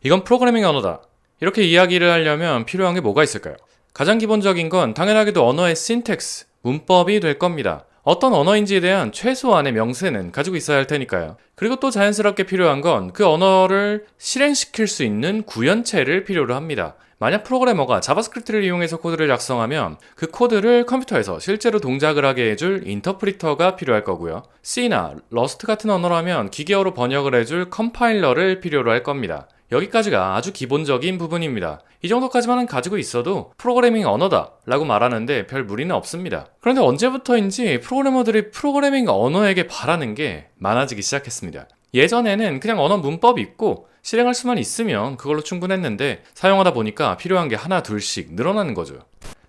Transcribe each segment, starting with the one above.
이건 프로그래밍 언어다. 이렇게 이야기를 하려면 필요한 게 뭐가 있을까요? 가장 기본적인 건 당연하게도 언어의 신텍스, 문법이 될 겁니다. 어떤 언어인지에 대한 최소한의 명세는 가지고 있어야 할 테니까요. 그리고 또 자연스럽게 필요한 건 그 언어를 실행시킬 수 있는 구현체를 필요로 합니다. 만약 프로그래머가 자바스크립트를 이용해서 코드를 작성하면 그 코드를 컴퓨터에서 실제로 동작을 하게 해줄 인터프리터가 필요할 거고요. C나 러스트 같은 언어라면 기계어로 번역을 해줄 컴파일러를 필요로 할 겁니다. 여기까지가 아주 기본적인 부분입니다. 이 정도까지만은 가지고 있어도 프로그래밍 언어다 라고 말하는데 별 무리는 없습니다. 그런데 언제부터인지 프로그래머들이 프로그래밍 언어에게 바라는 게 많아지기 시작했습니다. 예전에는 그냥 언어 문법이 있고 실행할 수만 있으면 그걸로 충분했는데 사용하다 보니까 필요한 게 하나 둘씩 늘어나는 거죠.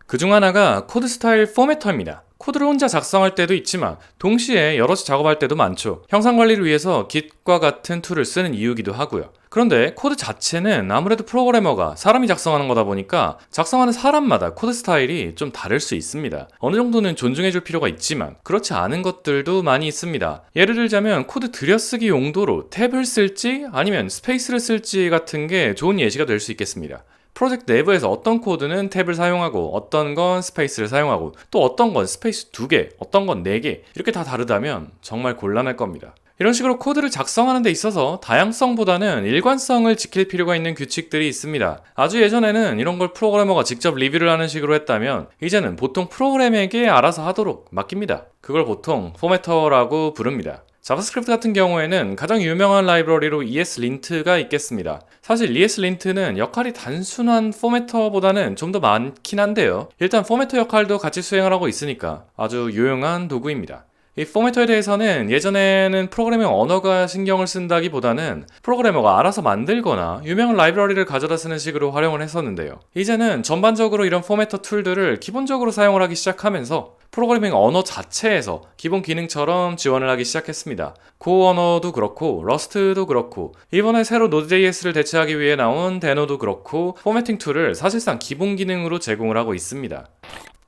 그중 하나가 코드 스타일 포매터입니다. 코드를 혼자 작성할 때도 있지만 동시에 여럿이 작업할 때도 많죠. 형상 관리를 위해서 Git과 같은 툴을 쓰는 이유기도 하고요. 그런데 코드 자체는 아무래도 프로그래머가 사람이 작성하는 거다 보니까 작성하는 사람마다 코드 스타일이 좀 다를 수 있습니다. 어느 정도는 존중해줄 필요가 있지만 그렇지 않은 것들도 많이 있습니다. 예를 들자면 코드 들여쓰기 용도로 탭을 쓸지 아니면 스페이스를 쓸지 같은 게 좋은 예시가 될 수 있겠습니다. 프로젝트 내부에서 어떤 코드는 탭을 사용하고 어떤 건 스페이스를 사용하고 또 어떤 건 스페이스 2개, 어떤 건 4개 이렇게 다 다르다면 정말 곤란할 겁니다. 이런 식으로 코드를 작성하는 데 있어서 다양성보다는 일관성을 지킬 필요가 있는 규칙들이 있습니다. 아주 예전에는 이런 걸 프로그래머가 직접 리뷰를 하는 식으로 했다면 이제는 보통 프로그램에게 알아서 하도록 맡깁니다. 그걸 보통 포매터라고 부릅니다. 자바스크립트 같은 경우에는 가장 유명한 라이브러리로 ESLint가 있겠습니다. 사실 ESLint는 역할이 단순한 포매터보다는 좀 더 많긴 한데요. 일단 포매터 역할도 같이 수행을 하고 있으니까 아주 유용한 도구입니다. 이 포매터에 대해서는 예전에는 프로그래밍 언어가 신경을 쓴다기보다는 프로그래머가 알아서 만들거나 유명한 라이브러리를 가져다 쓰는 식으로 활용을 했었는데요. 이제는 전반적으로 이런 포매터 툴들을 기본적으로 사용을 하기 시작하면서 프로그래밍 언어 자체에서 기본 기능처럼 지원을 하기 시작했습니다. 고 언어도 그렇고 러스트도 그렇고 이번에 새로 노드.js를 대체하기 위해 나온 데노도 그렇고 포매팅 툴을 사실상 기본 기능으로 제공을 하고 있습니다.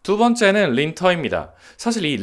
두 번째는 린터입니다. 사실 이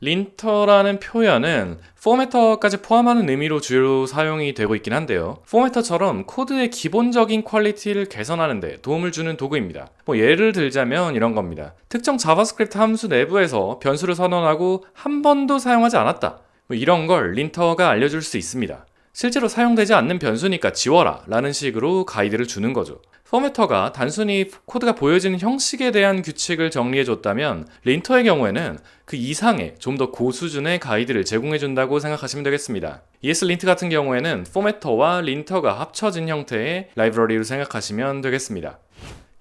린터라는 표현은 포매터까지 포함하는 의미로 주로 사용이 되고 있긴 한데요. 포매터처럼 코드의 기본적인 퀄리티를 개선하는 데 도움을 주는 도구입니다. 예를 들자면 이런 겁니다. 특정 자바스크립트 함수 내부에서 변수를 선언하고 한 번도 사용하지 않았다. 이런 걸 린터가 알려줄 수 있습니다. 실제로 사용되지 않는 변수니까 지워라 라는 식으로 가이드를 주는 거죠. 포매터가 단순히 코드가 보여지는 형식에 대한 규칙을 정리해줬다면 린터의 경우에는 그 이상의 좀 더 고수준의 가이드를 제공해준다고 생각하시면 되겠습니다. ESLint 같은 경우에는 포매터와 린터가 합쳐진 형태의 라이브러리로 생각하시면 되겠습니다.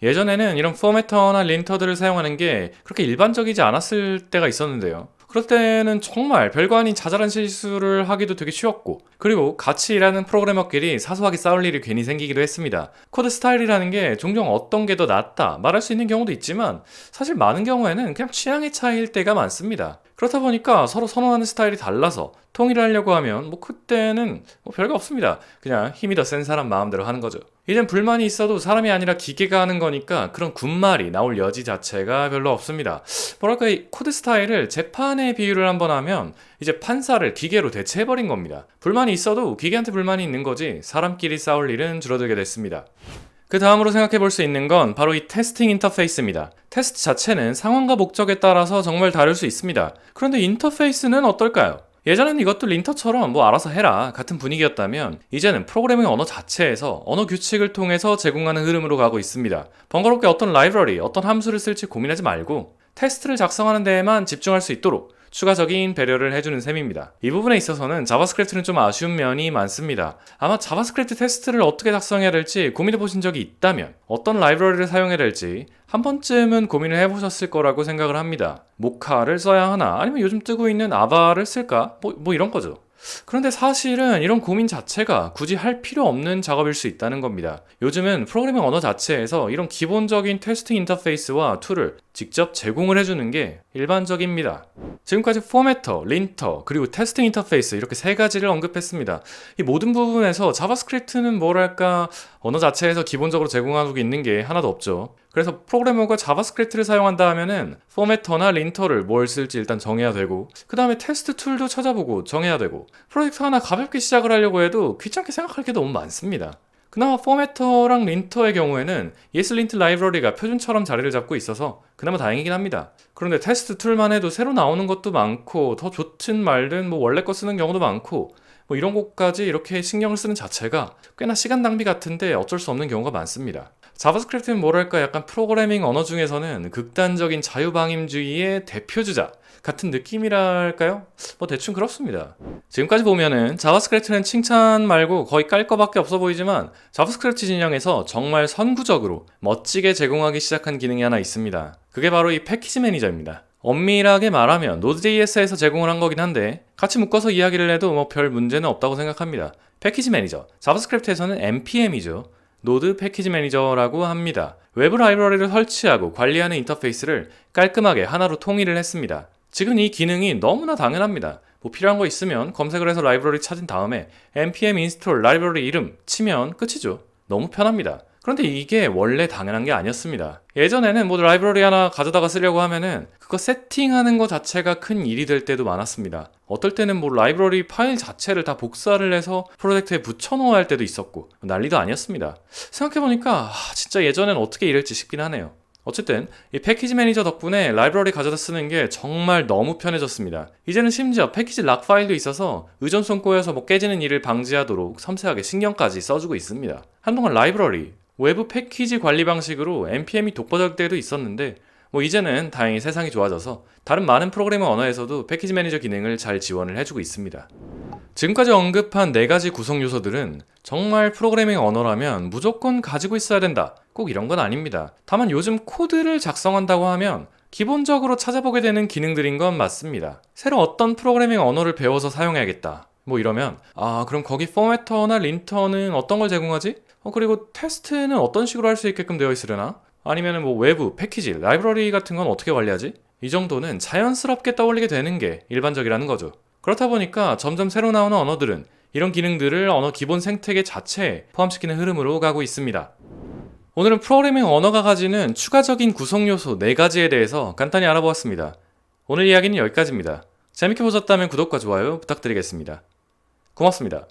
예전에는 이런 포매터나 린터들을 사용하는 게 그렇게 일반적이지 않았을 때가 있었는데요. 그럴 때는 정말 별거 아닌 자잘한 실수를 하기도 되게 쉬웠고 그리고 같이 일하는 프로그래머끼리 사소하게 싸울 일이 괜히 생기기도 했습니다. 코드 스타일이라는 게 종종 어떤 게 더 낫다 말할 수 있는 경우도 있지만 사실 많은 경우에는 그냥 취향의 차이일 때가 많습니다. 그렇다 보니까 서로 선호하는 스타일이 달라서 통일하려고 하면 그때는 별거 없습니다. 그냥 힘이 더 센 사람 마음대로 하는 거죠. 이젠 불만이 있어도 사람이 아니라 기계가 하는 거니까 그런 군말이 나올 여지 자체가 별로 없습니다. 뭐랄까 이 코드 스타일을 재판에 비유를 한번 하면 이제 판사를 기계로 대체해버린 겁니다. 불만이 있어도 기계한테 불만이 있는 거지 사람끼리 싸울 일은 줄어들게 됐습니다. 그 다음으로 생각해 볼 수 있는 건 바로 이 테스팅 인터페이스입니다. 테스트 자체는 상황과 목적에 따라서 정말 다를 수 있습니다. 그런데 인터페이스는 어떨까요? 예전에는 이것도 린터처럼 알아서 해라 같은 분위기였다면 이제는 프로그래밍 언어 자체에서 언어 규칙을 통해서 제공하는 흐름으로 가고 있습니다. 번거롭게 어떤 라이브러리, 어떤 함수를 쓸지 고민하지 말고 테스트를 작성하는 데에만 집중할 수 있도록 추가적인 배려를 해주는 셈입니다. 이 부분에 있어서는 자바스크립트는 좀 아쉬운 면이 많습니다. 아마 자바스크립트 테스트를 어떻게 작성해야 될지 고민해 보신 적이 있다면 어떤 라이브러리를 사용해야 될지 한 번쯤은 고민을 해보셨을 거라고 생각을 합니다. 모카를 써야 하나 아니면 요즘 뜨고 있는 아바를 쓸까? 이런 거죠. 그런데 사실은 이런 고민 자체가 굳이 할 필요 없는 작업일 수 있다는 겁니다. 요즘은 프로그래밍 언어 자체에서 이런 기본적인 테스팅 인터페이스와 툴을 직접 제공을 해주는 게 일반적입니다. 지금까지 포매터, 린터, 그리고 테스팅 인터페이스 이렇게 세 가지를 언급했습니다. 이 모든 부분에서 자바스크립트는 언어 자체에서 기본적으로 제공하고 있는 게 하나도 없죠. 그래서 프로그래머가 자바스크립트를 사용한다 하면은 포매터나 린터를 뭘 쓸지 일단 정해야 되고 그 다음에 테스트 툴도 찾아보고 정해야 되고 프로젝트 하나 가볍게 시작을 하려고 해도 귀찮게 생각할 게 너무 많습니다. 그나마 포매터랑 린터의 경우에는 ESLint 라이브러리가 표준처럼 자리를 잡고 있어서 그나마 다행이긴 합니다. 그런데 테스트 툴만 해도 새로 나오는 것도 많고 더 좋든 말든 뭐 원래 거 쓰는 경우도 많고 뭐 이런 것까지 이렇게 신경을 쓰는 자체가 꽤나 시간 낭비 같은데 어쩔 수 없는 경우가 많습니다. 자바스크립트는 뭐랄까 약간 프로그래밍 언어 중에서는 극단적인 자유방임주의의 대표주자 같은 느낌이랄까요? 뭐 대충 그렇습니다. 지금까지 보면은 자바스크립트는 칭찬 말고 거의 깔 거밖에 없어 보이지만 자바스크립트 진영에서 정말 선구적으로 멋지게 제공하기 시작한 기능이 하나 있습니다. 그게 바로 이 패키지 매니저입니다. 엄밀하게 말하면 Node.js에서 제공을 한 거긴 한데 같이 묶어서 이야기를 해도 뭐 별 문제는 없다고 생각합니다. 패키지 매니저, 자바스크립트에서는 npm이죠. 노드 패키지 매니저라고 합니다. 외부 라이브러리를 설치하고 관리하는 인터페이스를 깔끔하게 하나로 통일을 했습니다. 지금 이 기능이 너무나 당연합니다. 뭐 필요한 거 있으면 검색을 해서 라이브러리 찾은 다음에 npm install 라이브러리 이름 치면 끝이죠. 너무 편합니다. 그런데 이게 원래 당연한 게 아니었습니다. 예전에는 뭐 라이브러리 하나 가져다가 쓰려고 하면은 그거 세팅하는 거 자체가 큰 일이 될 때도 많았습니다. 어떨 때는 뭐 라이브러리 파일 자체를 다 복사를 해서 프로젝트에 붙여넣어야 할 때도 있었고 난리도 아니었습니다. 생각해보니까 진짜 예전엔 어떻게 이랬지 싶긴 하네요. 어쨌든 이 패키지 매니저 덕분에 라이브러리 가져다 쓰는 게 정말 너무 편해졌습니다. 이제는 심지어 패키지 락 파일도 있어서 의존성 꼬여서 뭐 깨지는 일을 방지하도록 섬세하게 신경까지 써주고 있습니다. 한동안 라이브러리, 외부 패키지 관리 방식으로 npm이 독보적일 때도 있었는데 뭐 이제는 다행히 세상이 좋아져서 다른 많은 프로그래밍 언어에서도 패키지 매니저 기능을 잘 지원을 해주고 있습니다. 지금까지 언급한 4가지 구성 요소들은 정말 프로그래밍 언어라면 무조건 가지고 있어야 된다. 꼭 이런 건 아닙니다. 다만 요즘 코드를 작성한다고 하면 기본적으로 찾아보게 되는 기능들인 건 맞습니다. 새로 어떤 프로그래밍 언어를 배워서 사용해야겠다. 뭐 이러면 그럼 거기 포매터나 린터는 어떤 걸 제공하지? 그리고 테스트는 어떤 식으로 할 수 있게끔 되어 있으려나? 아니면 뭐 외부, 패키지, 라이브러리 같은 건 어떻게 관리하지? 이 정도는 자연스럽게 떠올리게 되는 게 일반적이라는 거죠. 그렇다 보니까 점점 새로 나오는 언어들은 이런 기능들을 언어 기본 생태계 자체에 포함시키는 흐름으로 가고 있습니다. 오늘은 프로그래밍 언어가 가지는 추가적인 구성 요소 4가지에 대해서 간단히 알아보았습니다. 오늘 이야기는 여기까지입니다. 재밌게 보셨다면 구독과 좋아요 부탁드리겠습니다. 고맙습니다.